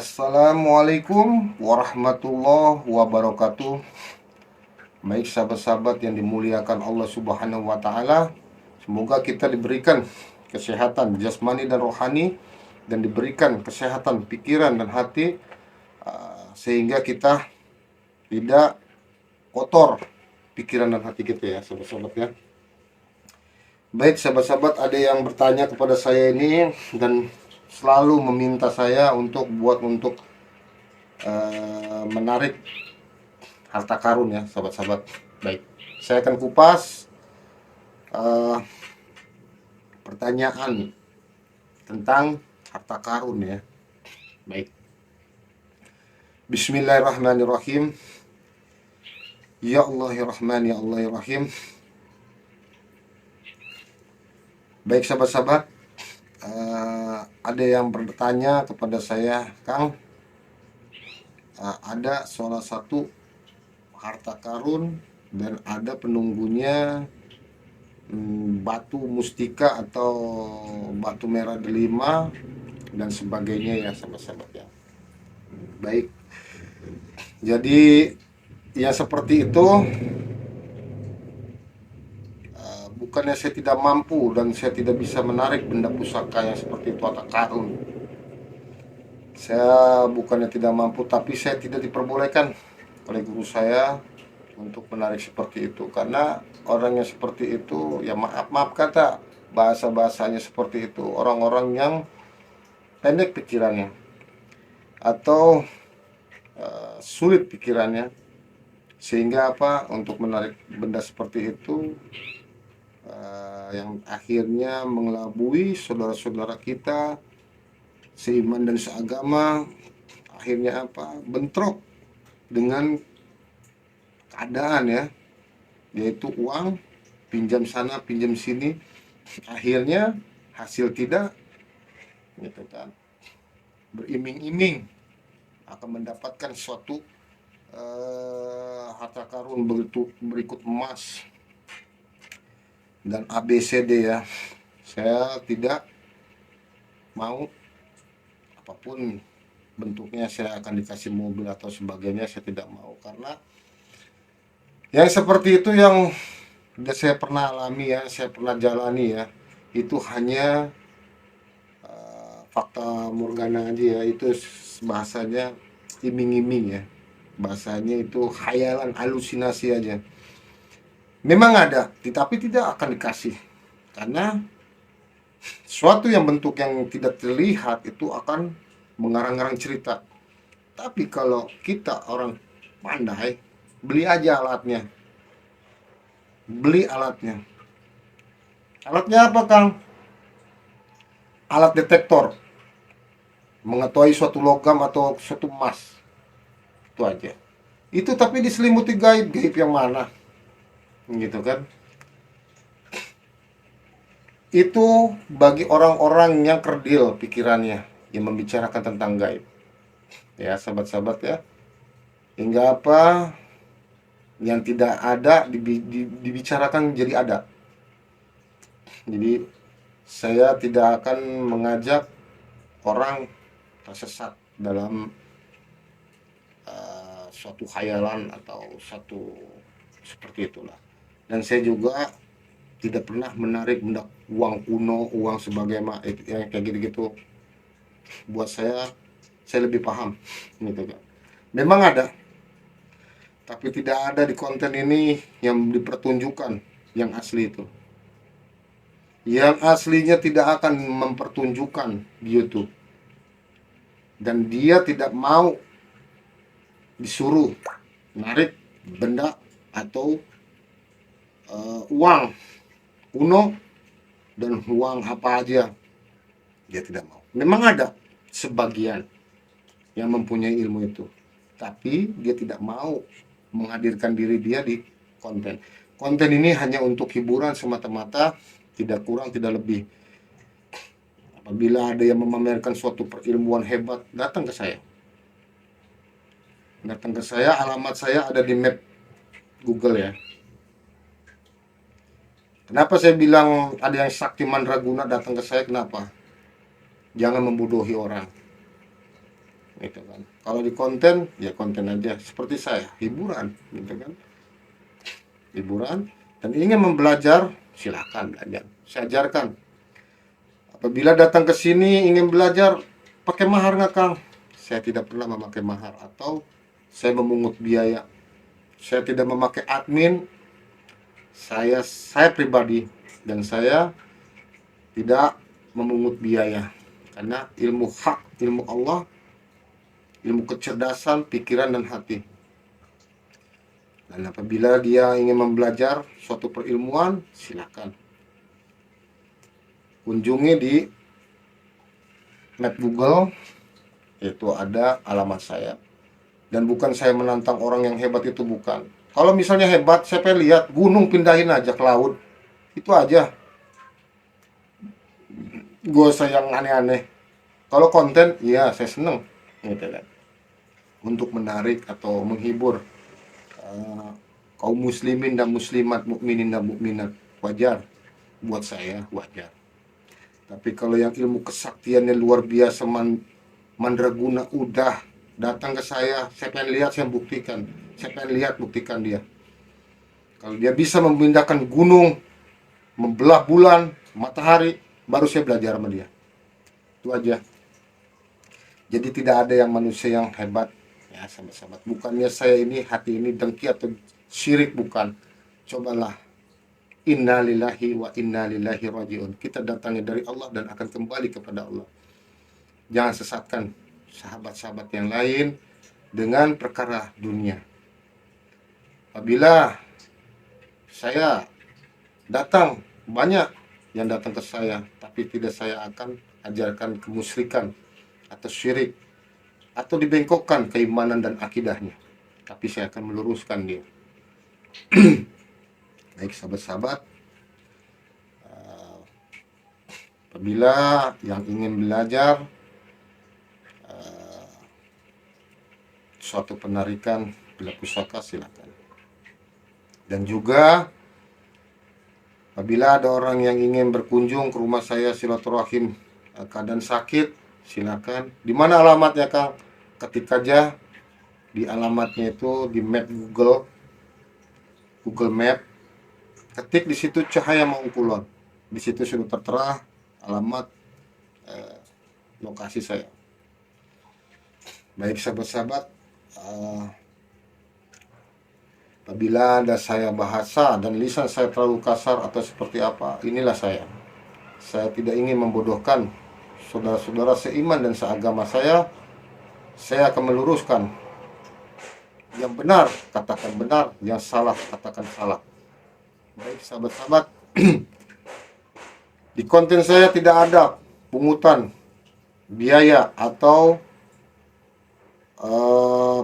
Assalamualaikum warahmatullahi wabarakatuh. Baik sahabat-sahabat yang dimuliakan Allah Subhanahu wa taala, semoga kita diberikan kesehatan jasmani dan rohani dan diberikan kesehatan pikiran dan hati, sehingga kita tidak kotor pikiran dan hati kita ya sahabat-sahabat ya. Baik sahabat-sahabat, ada yang bertanya kepada saya ini dan selalu meminta saya untuk menarik harta karun ya sahabat-sahabat. Baik, saya akan kupas eh, pertanyaan tentang harta karun ya. Baik, Bismillahirrahmanirrahim. Ya Allah ya Rahman ya Allah ya Rahim. Baik sahabat-sahabat, ada yang bertanya kepada saya, Kang, ada salah satu harta karun dan ada penunggunya, batu mustika atau batu merah delima dan sebagainya ya sahabat-sahabat ya. Baik, jadi ya seperti itu, bukannya saya tidak mampu dan saya tidak bisa menarik benda pusaka yang seperti itu harta karun. Saya bukannya tidak mampu, tapi saya tidak diperbolehkan oleh guru saya untuk menarik seperti itu, karena orang yang seperti itu ya maaf kata, bahasanya seperti itu, orang-orang yang pendek pikirannya atau sulit pikirannya, sehingga apa, untuk menarik benda seperti itu yang akhirnya mengelabui saudara-saudara kita seiman dan seagama, akhirnya apa, bentrok dengan keadaan ya, yaitu uang, pinjam sana pinjam sini, akhirnya hasil tidak, gitu kan, beriming-iming akan mendapatkan suatu harta karun berikut emas dan ABCD ya. Saya tidak mau, apapun bentuknya, saya akan dikasih mobil atau sebagainya, saya tidak mau, karena yang seperti itu yang sudah saya pernah alami ya, saya pernah jalani ya, itu hanya fakta morgana aja ya, itu bahasanya iming-iming ya, bahasanya itu khayalan, halusinasi aja. Memang ada, tetapi tidak akan dikasih, karena suatu yang bentuk yang tidak terlihat itu akan mengarang-arang cerita. Tapi kalau kita orang pandai, beli aja alatnya. Beli alatnya. Alatnya apa, Kang? Alat detektor. Mengetahui suatu logam atau suatu emas. Itu aja. Itu tapi diselimuti gaib. Gaib yang mana? Gitu kan. Itu bagi orang-orang yang kerdil pikirannya, yang membicarakan tentang gaib. Ya, sahabat-sahabat ya. Hingga apa, yang tidak ada dibicarakan jadi ada. Jadi saya tidak akan mengajak orang tersesat dalam suatu khayalan atau suatu seperti itulah. Dan saya juga tidak pernah menarik benda uang kuno, uang sebagai yang kayak gitu-gitu. Buat saya lebih paham gitu kan. Memang ada, tapi tidak ada di konten ini yang dipertunjukkan yang asli itu. Yang aslinya tidak akan mempertunjukkan di YouTube. Dan dia tidak mau disuruh narik benda atau uang kuno dan uang apa aja. Dia tidak mau. Memang ada sebagian yang mempunyai ilmu itu, tapi dia tidak mau menghadirkan diri dia di konten. Konten ini hanya untuk hiburan semata-mata, tidak kurang tidak lebih. Apabila ada yang memamerkan suatu perilmuan hebat, datang ke saya. Datang ke saya, alamat saya ada di map Google ya. Kenapa saya bilang ada yang sakti mandraguna datang ke saya? Kenapa? Jangan membodohi orang. gitu kan. Kalau di konten ya konten aja seperti saya, hiburan gitu kan, hiburan. Dan ingin membelajar, silakan belajar, saya ajarkan. Apabila datang ke sini ingin belajar, pakai mahar nggak Kang? Saya tidak pernah memakai mahar atau saya memungut biaya. Saya tidak memakai admin. Saya pribadi dan saya tidak memungut biaya karena ilmu hak, ilmu Allah, ilmu kecerdasan, pikiran dan hati. Dan apabila dia ingin membelajar suatu perilmuan, silakan kunjungi di map Google, itu ada alamat saya. Dan bukan saya menantang orang yang hebat, itu bukan. Kalau misalnya hebat, saya pengen lihat gunung, pindahin aja ke laut, itu aja. Gue sayang aneh-aneh. Kalau konten, iya saya seneng gitu kan, untuk menarik atau menghibur kaum muslimin dan muslimat, mukminin dan mukminat, wajar. Buat saya wajar. Tapi kalau yang ilmu kesaktiannya luar biasa, mandraguna, udah datang ke saya pengen lihat, saya buktikan. Saya pengen lihat, buktikan dia. Kalau dia bisa memindahkan gunung, membelah bulan, matahari, baru saya belajar sama dia. Itu aja. Jadi tidak ada yang manusia yang hebat ya sahabat-sahabat. Bukannya saya ini hati ini dengki atau syirik, bukan. Cobalah, innalillahi wa innalillahi rajiun. Kita datangnya dari Allah dan akan kembali kepada Allah. Jangan sesatkan sahabat-sahabat yang lain dengan perkara dunia. Apabila saya datang, banyak yang datang ke saya, tapi tidak saya akan ajarkan kemusyrikan atau syirik atau dibengkokkan keimanan dan akidahnya, tapi saya akan meluruskan dia. Baik sahabat-sahabat, apabila yang ingin belajar suatu penarikan bila pusaka, silakan. Dan juga apabila ada orang yang ingin berkunjung ke rumah saya silaturahim keadaan sakit, silakan. Di mana alamatnya Kang? Ketik aja di alamatnya itu di map Google Map. Ketik di situ Cahaya Maungkulon. Di situ sudah tertera alamat lokasi saya. Baik sahabat-sahabat, apabila ada saya bahasa dan lisan saya terlalu kasar atau seperti apa, inilah saya. Saya tidak ingin membodohkan saudara-saudara seiman dan seagama saya. Saya akan meluruskan. Yang benar, katakan benar. Yang salah, katakan salah. Baik sahabat-sahabat, di konten saya tidak ada pungutan biaya atau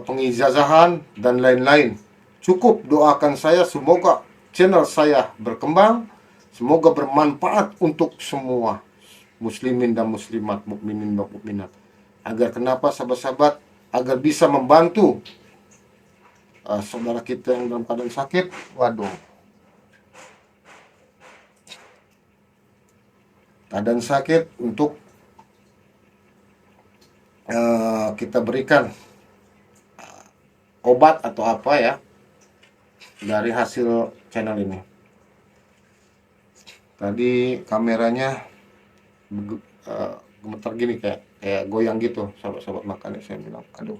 pengijazahan dan lain-lain. Cukup doakan saya, semoga channel saya berkembang, semoga bermanfaat untuk semua muslimin dan muslimat, mukminin dan mukminat. Agar kenapa sahabat-sahabat? Agar bisa membantu saudara kita yang dalam keadaan sakit. Waduh, keadaan sakit, untuk kita berikan obat atau apa ya dari hasil channel ini. Tadi kameranya gemetar gini, kayak goyang gitu sahabat-sahabat, makanya saya bilang aduh.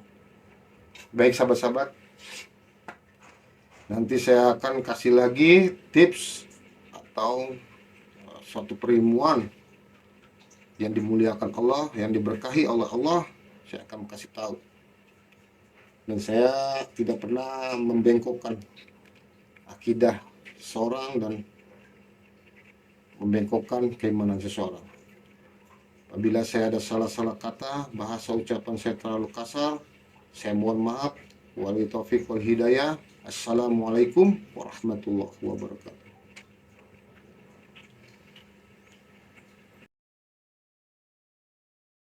Baik sahabat-sahabat, nanti saya akan kasih lagi tips atau suatu perilmuan yang dimuliakan Allah, yang diberkahi oleh Allah, saya akan kasih tahu. Dan saya tidak pernah membengkokkan akidah seseorang dan membengkokkan keimanan seseorang. Apabila saya ada salah-salah kata, bahasa ucapan saya terlalu kasar, saya mohon maaf. Wabillahi taufiq wal hidayah. Assalamualaikum warahmatullahi wabarakatuh.